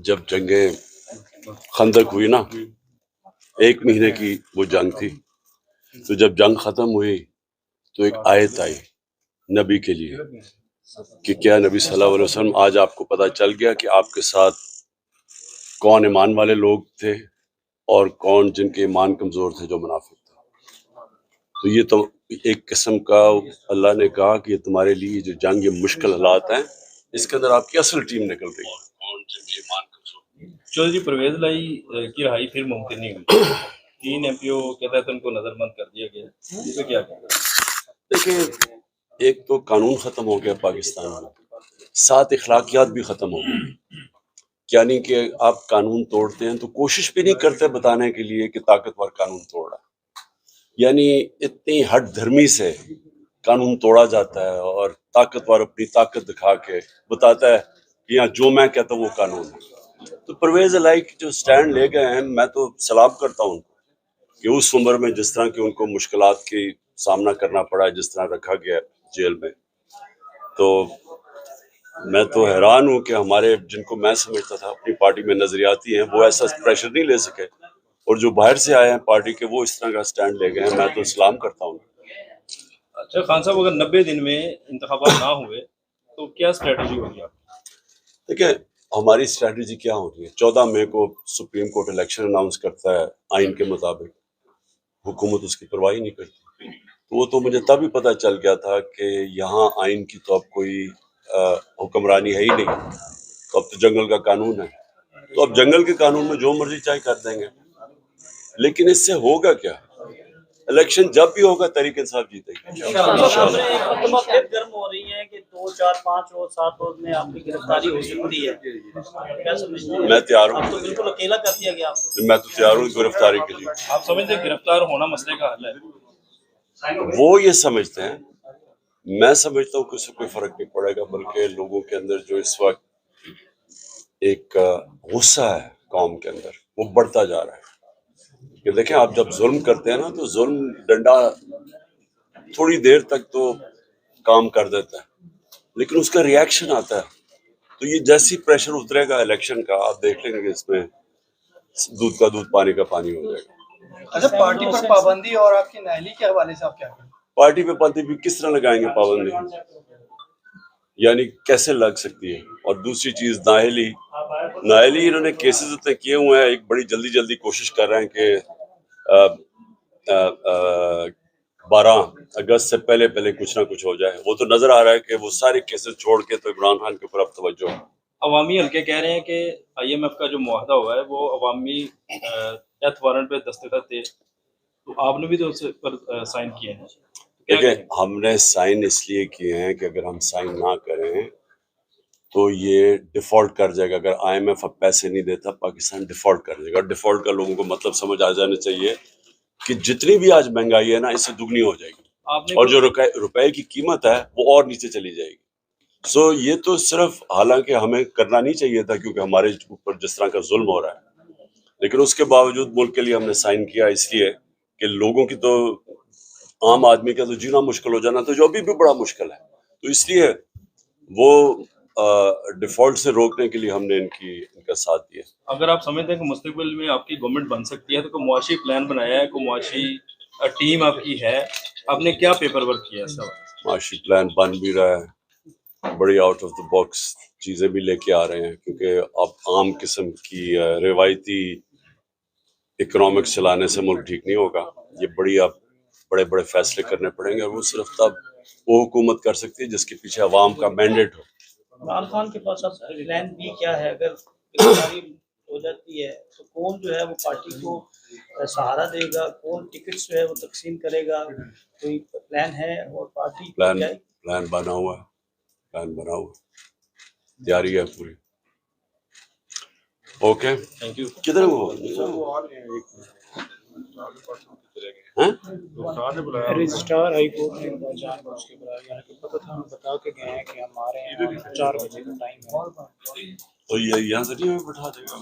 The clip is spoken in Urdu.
جب جنگ خندق ہوئی نا، 1 مہینے کی وہ جنگ تھی، تو جب جنگ ختم ہوئی تو ایک آیت آئی نبی کے لیے کہ کیا نبی صلی اللہ علیہ وسلم آج آپ کو پتہ چل گیا کہ آپ کے ساتھ کون ایمان والے لوگ تھے اور کون جن کے ایمان کمزور تھے، جو منافق تھے. تو یہ تو ایک قسم کا اللہ نے کہا کہ یہ تمہارے لیے جو جنگ یہ مشکل حالات ہیں، اس کے اندر آپ کی اصل ٹیم نکل رہی ہے. چودھری جی پرویز لائی کی رہائی پھر ممکن نہیں ہوئی. 3 MP کے تحت ان کو نظر بند کر دیا گیا، اس پہ کیا کہنا؟ دیکھیں، ایک تو قانون ختم ہو گیا پاکستان میں، 7 اخلاقیات بھی ختم ہو گئی. یعنی کہ آپ قانون توڑتے ہیں تو کوشش بھی نہیں کرتے بتانے کے لیے کہ طاقتور قانون توڑا. یعنی اتنی ہٹ دھرمی سے قانون توڑا جاتا ہے اور طاقتور اپنی طاقت دکھا کے بتاتا ہے کہ یہاں جو میں کہتا ہوں وہ قانون ہے. تو پرویز الہی جو سٹینڈ لے گئے ہیں، میں تو سلام کرتا ہوں کہ اس عمر میں جس طرح کہ ان کو مشکلات کی سامنا کرنا پڑا، جس طرح رکھا گیا جیل میں، تو میں تو حیران ہوں کہ ہمارے جن کو میں سمجھتا تھا اپنی پارٹی میں نظریاتی ہیں، وہ ایسا پریشر نہیں لے سکے، اور جو باہر سے آئے ہیں پارٹی کے وہ اس طرح کا سٹینڈ لے گئے ہیں. میں تو سلام کرتا ہوں. اچھا خان صاحب، اگر 90 دن میں انتخابات نہ ہوئے تو کیا اسٹریٹجی ہوگی آپ؟ دیکھیں، ہماری اسٹریٹجی کیا ہوتی ہے؟ 14 مئی کو سپریم کورٹ الیکشن اناؤنس کرتا ہے آئین کے مطابق، حکومت اس کی پرواہ نہیں کرتی. تو وہ تو مجھے تب ہی پتہ چل گیا تھا کہ یہاں آئین کی تو اب کوئی حکمرانی ہے ہی نہیں، تو اب تو جنگل کا قانون ہے. تو اب جنگل کے قانون میں جو مرضی چاہے کر دیں گے. لیکن اس سے ہوگا کیا؟ الیکشن جب بھی ہوگا تحریک انصاف جیتے گی. گرم ہو رہی ہے کہ 2 4 5 روز 7 روز میں آپ کی گرفتاری ہو سکتی ہے، کیا سمجھتے ہیں؟ میں تیار ہوں. آپ تو بالکل اکیلا کر دیا گیا آپ کو. میں تو تیار ہوں گرفتاری کے لیے. آپ سمجھتے ہیں گرفتار ہونا مسئلے کا حل ہے؟ وہ یہ سمجھتے ہیں، میں سمجھتا ہوں کہ اس سے کوئی فرق نہیں پڑے گا، بلکہ لوگوں کے اندر جو اس وقت ایک غصہ ہے قوم کے اندر، وہ بڑھتا جا رہا ہے. کہ دیکھیں، آپ جب ظلم کرتے ہیں نا تو ظلم ڈنڈا تھوڑی دیر تک تو کام کر دیتا ہے، لیکن اس کا ریاکشن آتا ہے. تو یہ جیسی پریشر اترے گا الیکشن کا، آپ دیکھ لیں گے کہ اس میں دودھ کا دودھ پانی کا پانی ہو جائے گا. اچھا، پارٹی پر پابندی اور آپ کی نااہلی کے حوالے سے آپ کیا کہیں؟ پارٹی پہ پابندی کس طرح لگائیں گے؟ پابندی یعنی کیسے لگ سکتی ہے؟ اور دوسری چیز نااہلی انہوں نے کیسز اتنے کیے ہوئے ہیں، ایک بڑی جلدی کوشش کر رہے ہیں کہ 12 اگست سے پہلے کچھ نہ کچھ ہو جائے. وہ تو نظر آ رہا ہے کہ وہ سارے کیسز چھوڑ کے تو عمران خان کے اوپر اب توجہ ہے. عوامی حلقے کہہ رہے ہیں کہ IMF کا جو معاہدہ ہوا ہے وہ عوامی ڈیتھ وارنٹ پہ دستخط تھے، تو آپ نے بھی تو اس پر سائن کیے ہیں. دیکھیں، ہم نے سائن اس لیے کیے ہیں کہ اگر ہم سائن نہ کریں تو یہ ڈیفالٹ کر جائے گا. اگر IMF اب پیسے نہیں دیتا، پاکستان ڈیفالٹ کر جائے گا. ڈیفالٹ کا لوگوں کو مطلب سمجھ آ جانا چاہیے کہ جتنی بھی آج مہنگائی ہے نا، اس سے دگنی ہو جائے گی، اور جو روپے کی قیمت ہے وہ اور نیچے چلی جائے گی. سو یہ تو صرف، حالانکہ ہمیں کرنا نہیں چاہیے تھا کیونکہ ہمارے اوپر جس طرح کا ظلم ہو رہا ہے، لیکن اس کے باوجود ملک کے لیے ہم نے سائن کیا، اس لیے کہ لوگوں کی تو، عام آدمی کا تو جینا مشکل ہو جانا، تو جو ابھی بھی بڑا مشکل ہے. تو اس لیے وہ ڈیفالٹ سے روکنے کے لیے ہم نے ان کا ساتھ دیا. اگر آپ سمجھتے ہیں کہ مستقبل میں آپ کی گورنمنٹ بن سکتی ہے تو کوئی معاشی پلان بنایا ہے، کوئی معاشی ٹیم آپ کی ہے، آپ نے کیا پیپر ورک کیا ہے؟ معاشی پلان بن بھی رہا ہے، بڑی آؤٹ آف دا باکس چیزیں بھی لے کے آ رہے ہیں، کیونکہ اب عام قسم کی روایتی اکنامکس چلانے سے ملک ٹھیک نہیں ہوگا. یہ بڑے فیصلے کرنے پڑیں گے، اور وہ صرف تب وہ حکومت کر سکتی ہے جس کے پیچھے عوام کا مینڈیٹ ہو. عمران خان کے پاس اب پلان بی کیا ہے؟ اگر گرفتاری ہو جاتی ہے تو کون جو ہے وہ پارٹی کو سہارا دے گا، کون ٹکٹس جو ہے وہ تقسیم کرے گا؟ کوئی پلان ہے؟ اور پارٹی پلان بنا ہوا ہے، تیاری ہے پوری. Okay, thank you. کدھر وہ رجسٹرار ہائی کورٹ نے جان بوجھ کے بلایا کہ پتہ تھا، ہم بتا کے گئے ہیں کہ ہمارے یہاں 4 بجے کا ٹائم ہے، تو یہ یہاں سے نہیں ہمیں بٹھا دے گا.